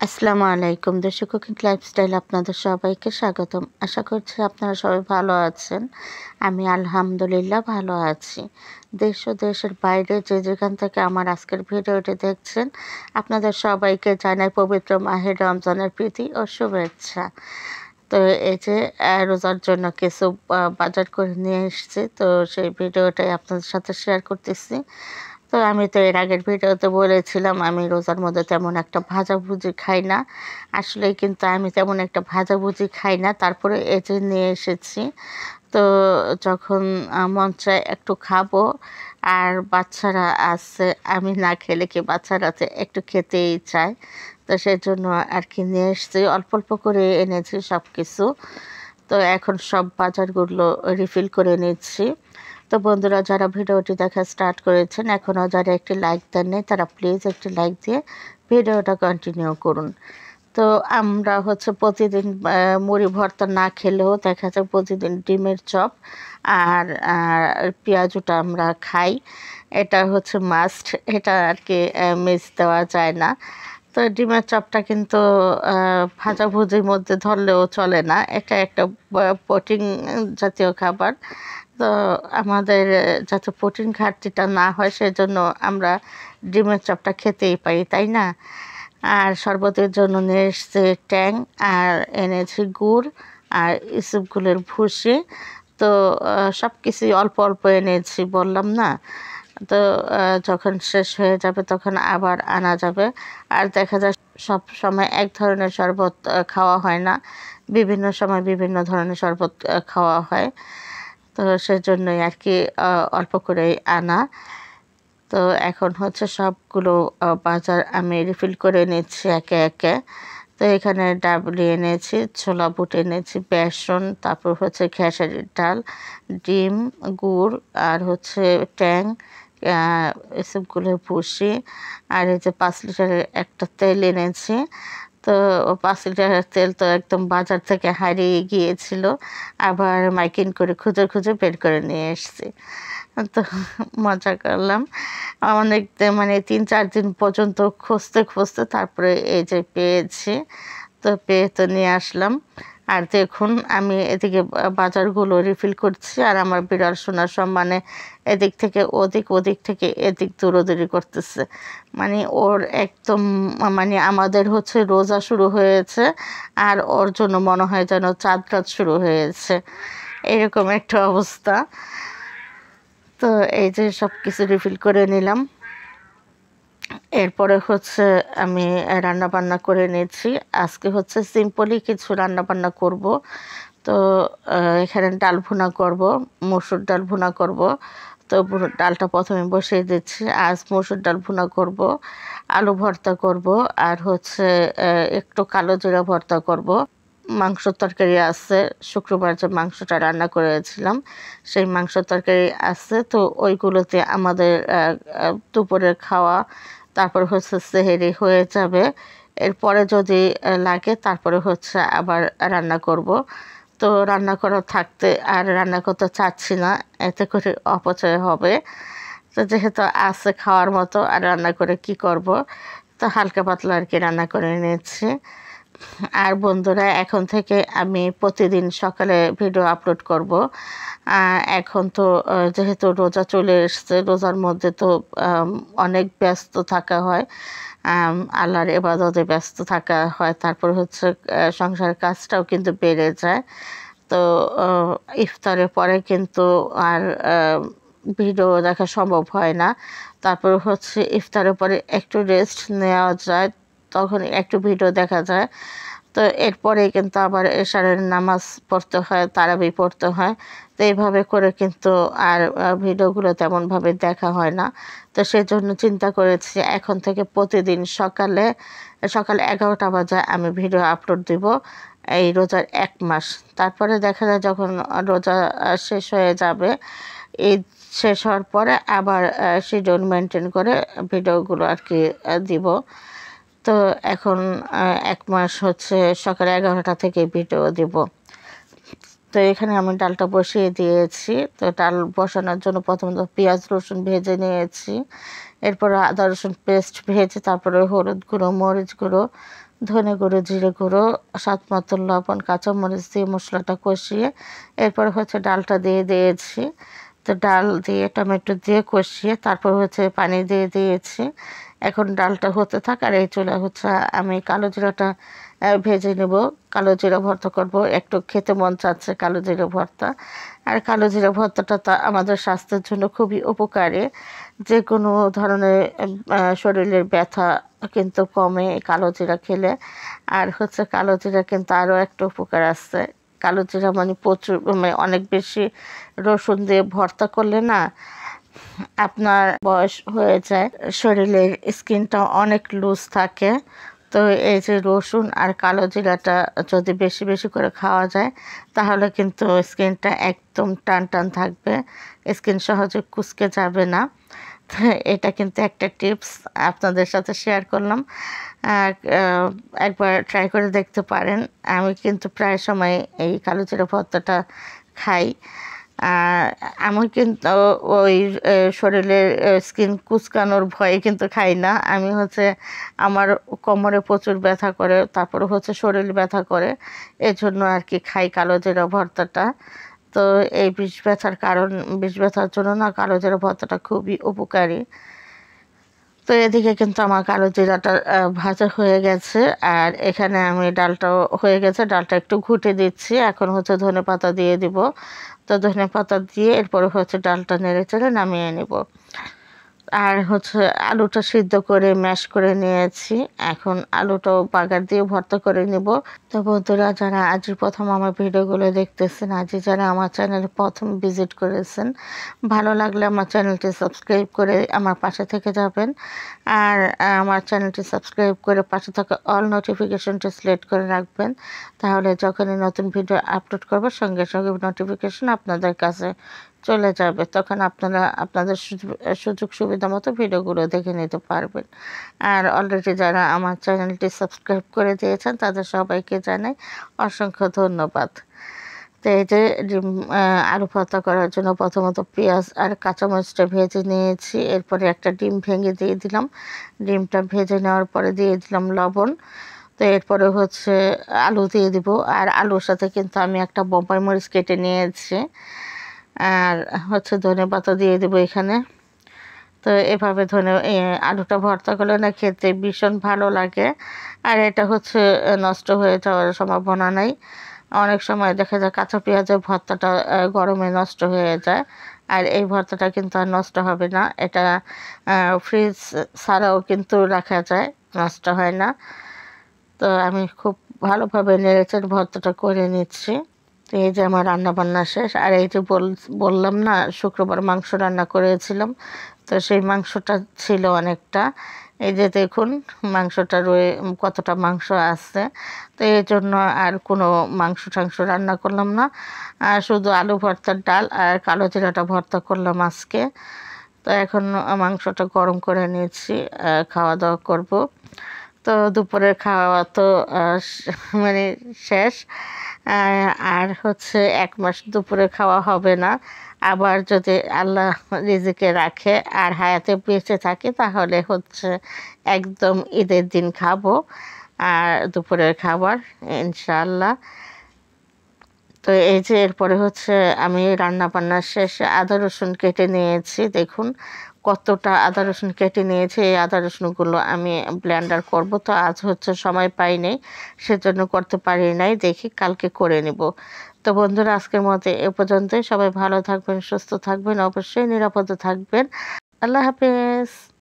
আসসালামু আলাইকুম। দেশি কুকিং লাইফস্টাইল আপনাদের সবাইকে স্বাগতম। আশা করছি আপনারা সবাই ভালো আছেন। আমি আলহামদুলিল্লাহ ভালো আছি। দেশ ও দেশের বাইরে যে যেখান থেকে আমার আজকের ভিডিওটি দেখছেন, আপনাদের সবাইকে জানাই পবিত্র মাহে রমজানের প্রীতি ও শুভেচ্ছা। তো এই যে রোজার জন্য কিছু বাজার করে নিয়ে এসেছি, তো সেই ভিডিওটাই আপনাদের সাথে শেয়ার করতেছি। তো আমি তো এর আগের ভিডিওতে বলেছিলাম আমি রোজার মধ্যে তেমন একটা ভাজাভুজি খাই না। আসলেই কিন্তু আমি তেমন একটা ভাজাভুজি খাই না। তারপরে এই যে নিয়ে এসেছি। তো যখন মন চায় একটু খাবো, আর বাচ্চারা আছে, আমি না খেলে কি বাচ্চারা তো একটু খেতেই চায়। তো সেজন্য আর কি নিয়ে এসেছি, অল্প অল্প করে এনেছি সব কিছু। তো এখন সব বাজারগুলো রিফিল করে নিচ্ছি। তো বন্ধুরা, যারা ভিডিওটি দেখা স্টার্ট করেছেন, এখনও যারা একটি লাইক দেননি, তারা প্লিজ একটি লাইক দিয়ে ভিডিওটা কন্টিনিউ করুন। তো আমরা হচ্ছে প্রতিদিন মুড়ি ভর্তা না খেলেও দেখা যায় প্রতিদিন ডিমের চপ আর পেঁয়াজুটা আমরা খাই। এটা হচ্ছে মাস্ট, এটা আর কি মিস দেওয়া যায় না। তো ডিমের চপটা কিন্তু ভাজাভুজির মধ্যে ধরলেও চলে না, এটা একটা প্রোটিন জাতীয় খাবার। তো আমাদের যাতে প্রোটিন ঘাটতিটা না হয় সেজন্য আমরা ডিমের চপটা খেতেই পারি, তাই না? আর শরবতের জন্য নিয়ে এসছে ট্যাং, আর এনেছি গুড় আর ইসবগুলের ভুসি। তো সব কিছুই অল্প অল্প এনেছি, বললাম না। তো যখন শেষ হয়ে যাবে তখন আবার আনা যাবে। আর দেখা যায় সব সময় এক ধরনের শরবত খাওয়া হয় না, বিভিন্ন সময় বিভিন্ন ধরনের শরবত খাওয়া হয়। তো সেজন্যই আর কি অল্প করেই আনা। তো এখন হচ্ছে সবগুলো বাজার আমি রিফিল করে নিচ্ছি একে একে। তো এখানে ডাবলি এনেছি, ছোলা বুট এনেছি, বেসন, তারপর হচ্ছে খেসারির ডাল, ডিম, গুড়, আর হচ্ছে ট্যাং, এসবগুলো ভুসি। আর এই যে 5 লিটারের একটা তেল এনেছি। তো 5 লিটারের তেল তো একদম বাজার থেকে হারিয়ে গিয়েছিল, আবার মাইকিং করে খুঁজে খুঁজে বের করে নিয়ে এসেছি। তো মজা করলাম অনেক, মানে 3-4 দিন পর্যন্ত খুঁজতে খুঁজতে তারপরে এই যে পেয়েছি। তো পেয়ে তো নিয়ে আসলাম। আর দেখুন আমি এদিকে বাজারগুলো রিফিল করছি, আর আমার বিড়াল সোনার সম্মানে এদিক থেকে ওদিক, ওদিক থেকে এদিক দৌড়াদৌড়ি করতেছে। মানে ওর একদম, মানে আমাদের হচ্ছে রোজা শুরু হয়েছে, আর ওর জন্য মনে হয় যেন চাঁদ রাত শুরু হয়েছে, এরকম একটা অবস্থা। তো এই যে সব কিছু রিফিল করে নিলাম। এরপরে হচ্ছে আমি রান্না বান্না করে নিয়েছি। আজকে হচ্ছে সিম্পলি কিছু রান্না বান্না করব। তো এখানে ডাল ভুনা করব, মসুর ডাল ভুনা করব। তো ডালটা প্রথমে বসিয়ে দিচ্ছি। আজ মসুর ডাল ভুনা করব, আলু ভর্তা করব, আর হচ্ছে একটু কালো জিরা ভর্তা করব। মাংস তরকারি আছে, শুক্রবার যে মাংসটা রান্না করেছিলাম সেই মাংস তরকারি আছে। তো ওইগুলোতে আমাদের দুপুরের খাওয়া, তারপর হচ্ছে সেহেরি হয়ে যাবে। এরপরে যদি লাগে তারপরে হচ্ছে আবার রান্না করব। তো রান্না করা থাকতে আর রান্না করতে চাচ্ছি না, এতে করে অপচয় হবে। তো যেহেতু আছে খাওয়ার মতো, আর রান্না করে কি করব, তো হালকা পাতলা আর কি রান্না করে নিচ্ছি। আর বন্ধুরা, এখন থেকে আমি প্রতিদিন সকালে ভিডিও আপলোড করব। এখন তো যেহেতু রোজা চলে এসছে, রোজার মধ্যে তো অনেক ব্যস্ত থাকা হয়, আল্লাহর ইবাদতে ব্যস্ত থাকা হয়, তারপর হচ্ছে সংসারের কাজটাও কিন্তু বেড়ে যায়। তো ইফতারের পরে কিন্তু আর ভিডিও দেখা সম্ভব হয় না। তারপর হচ্ছে ইফতারের পরে একটু রেস্ট নেওয়া যায়, তখন একটু ভিডিও দেখা যায়। তো এরপরে কিন্তু আবার এশারের নামাজ পড়তে হয়, তারাবি পড়তে হয়। তো এইভাবে করে কিন্তু আর ভিডিওগুলো তেমনভাবে দেখা হয় না। তো সেজন্য চিন্তা করেছি এখন থেকে প্রতিদিন সকাল 11টা বাজে আমি ভিডিও আপলোড দিব, এই রোজার 1 মাস। তারপরে দেখা যায় যখন রোজা শেষ হয়ে যাবে, ঈদ শেষ হওয়ার পরে আবার শিডিউল মেনটেন করে ভিডিওগুলো আর কি দিব। তো এখন 1 মাস হচ্ছে সকাল 11টা থেকে ভিডিও দিব। তো এখানে আমি ডালটা বসিয়ে দিয়েছি। তো ডাল বসানোর জন্য প্রথমত পেঁয়াজ রসুন ভেজে নিয়েছি, এরপরে আদা রসুন পেস্ট ভেজে তারপরে হলুদ গুঁড়ো, মরিচ গুঁড়ো, ধনে গুঁড়ো, জিরে গুঁড়ো, স্বাদ মতো লবণ, কাঁচামরিচ দিয়ে মশলাটা কষিয়ে এরপর হচ্ছে ডালটা দিয়ে দিয়েছি। তো ডাল দিয়ে টমেটো দিয়ে কষিয়ে তারপর হচ্ছে পানি দিয়ে দিয়েছি। এখন ডালটা হতে থাক আর এই চুলা হচ্ছে আমি কালো জিরাটা ভেজে নেব। কালো জিরা ভর্তা করব, একটু খেতে মন চাচ্ছে কালো জিরা ভর্তা। আর কালো জিরা ভর্তাটা তা আমাদের স্বাস্থ্যের জন্য খুবই উপকারী। যে কোনো ধরনের শরীরের ব্যথা কিন্তু কমে এই কালো জিরা খেলে। আর হচ্ছে কালো জিরা কিন্তু আরও একটা উপকার আছে। কালো জিরা মানে প্রচুর মানে অনেক বেশি রসুন দিয়ে ভর্তা করলে না আপনার বয়স হয়ে যায়, শরীরের স্কিনটা অনেক লুজ থাকে। তো এই যে রসুন আর কালো জিরাটা যদি বেশি বেশি করে খাওয়া যায় তাহলে কিন্তু স্কিনটা একদম টান টান থাকবে, স্কিন সহজে কুঁচকে যাবে না। তো এটা কিন্তু একটা টিপস আপনাদের সাথে শেয়ার করলাম। একবার ট্রাই করে দেখতে পারেন। আমি কিন্তু প্রায় সময় এই কালো জিরা ভর্তাটা খাই। আর আমি কিন্তু ওই শরীরের স্কিন কুঁচকানোর ভয়ে কিন্তু খাই না। আমি হচ্ছে আমার কোমরে প্রচুর ব্যথা করে, তারপরে হচ্ছে শরীর ব্যথা করে, এজন্য আর কি খাই কালো জিরা ভর্তাটা। তো এই বিষ ব্যথার জন্য না কালো জিরা ভর্তাটা খুবই উপকারী। তো এদিকে কিন্তু আমার কালো জিরাটা ভাজা হয়ে গেছে আর এখানে আমি ডালটাও হয়ে গেছে, ডালটা একটু ঘুটে দিচ্ছি। এখন হচ্ছে ধনেপাতা দিয়ে দিব। তো ধনেপাতা দিয়ে এরপরে হচ্ছে ডালটা নেড়ে চেড়ে নামিয়ে নেব। আর হচ্ছে আলুটা সিদ্ধ করে ম্যাশ করে নিয়েছি। এখন আলুটাও বাগার দিয়ে ভর্তা করে নেব। তো বন্ধুরা, যারা আজই প্রথম আমার ভিডিওগুলো দেখতেছেন, আজই যারা আমার চ্যানেলে প্রথম ভিজিট করেছেন, ভালো লাগলে আমার চ্যানেলটি সাবস্ক্রাইব করে আমার পাশে থেকে যাবেন। আর আমার চ্যানেলটি সাবস্ক্রাইব করে পাশে থাকা অল নোটিফিকেশনটি সিলেক্ট করে রাখবেন। তাহলে যখনই নতুন ভিডিও আপলোড করব সঙ্গে সঙ্গে নোটিফিকেশন আপনাদের কাছে চলে যাবে। তখন আপনারা আপনাদের সুযোগ সুবিধা মতো ভিডিওগুলো দেখে নিতে পারবেন। আর অলরেডি যারা আমার চ্যানেলটি সাবস্ক্রাইব করে দিয়েছেন তাদের সবাইকে জানাই অসংখ্য ধন্যবাদ। তো এই যে ডিম আলু ভর্তা করার জন্য প্রথমত পেঁয়াজ আর কাঁচামরিচটা ভেজে নিয়েছি। এরপরে একটা ডিম ভেঙে দিয়ে দিলাম। ডিমটা ভেজে নেওয়ার পরে দিয়ে দিলাম লবণ। তো এরপরে হচ্ছে আলু দিয়ে দিব। আর আলুর সাথে কিন্তু আমি একটা বোম্বাই মরিচ কেটে নিয়েছি। আর হচ্ছে ধনেপাতা দিয়ে দেবো এখানে। তো এভাবে আলুটা ভর্তা করলে না খেতে ভীষণ ভালো লাগে। আর এটা হচ্ছে নষ্ট হয়ে যাওয়ার সম্ভাবনা নাই। অনেক সময় দেখা যায় কাঁচা পেঁয়াজের ভর্তাটা গরমে নষ্ট হয়ে যায়। আর এই ভর্তাটা কিন্তু আর নষ্ট হবে না। এটা ফ্রিজ ছাড়াও কিন্তু রাখা যায়, নষ্ট হয় না। তো আমি খুব ভালোভাবে নেড়েচেড়ে ভর্তাটা করে নিচ্ছি। তো এই যে আমার রান্না বান্না শেষ। আর এই যে বললাম না শুক্রবার মাংস রান্না করেছিলাম, তো সেই মাংসটা ছিল অনেকটা। এই যে দেখুন মাংসটা কতটা মাংস আছে। তো এই জন্য আর কোনো মাংস রান্না করলাম না, আর শুধু আলু ভর্তার ডাল আর কালো জিরাটা ভর্তা করলাম আজকে। তো এখন মাংসটা গরম করে নিয়েছি, খাওয়া দাওয়া করব। তো দুপুরের খাওয়া তো মানে শেষ। আর হচ্ছে 1 মাস দুপুরে খাওয়া হবে না। আবার যদি আল্লাহ রিজিকে রাখে আর হায়াতে বেঁচে থাকে তাহলে হচ্ছে একদম ঈদের দিন খাবো আর দুপুরের খাবার ইনশাআল্লাহ। তো এই যে এরপরে হচ্ছে আমি রান্না বান্নার শেষে আদা রসুন কেটে নিয়েছি। দেখুন কতটা আদা রসুন কেটে নিয়েছি। এই আদা রসুনগুলো আমি ব্লেন্ডার করব। তো আজ হচ্ছে সময় পাই নাই, সেজন্য করতে পারি নাই। দেখি কালকে করে নেব। তো বন্ধুরা, আজকের মতো এ পর্যন্তই। সবাই ভালো থাকবেন, সুস্থ থাকবেন, অবশ্যই নিরাপদে থাকবেন। আল্লাহ হাফেজ।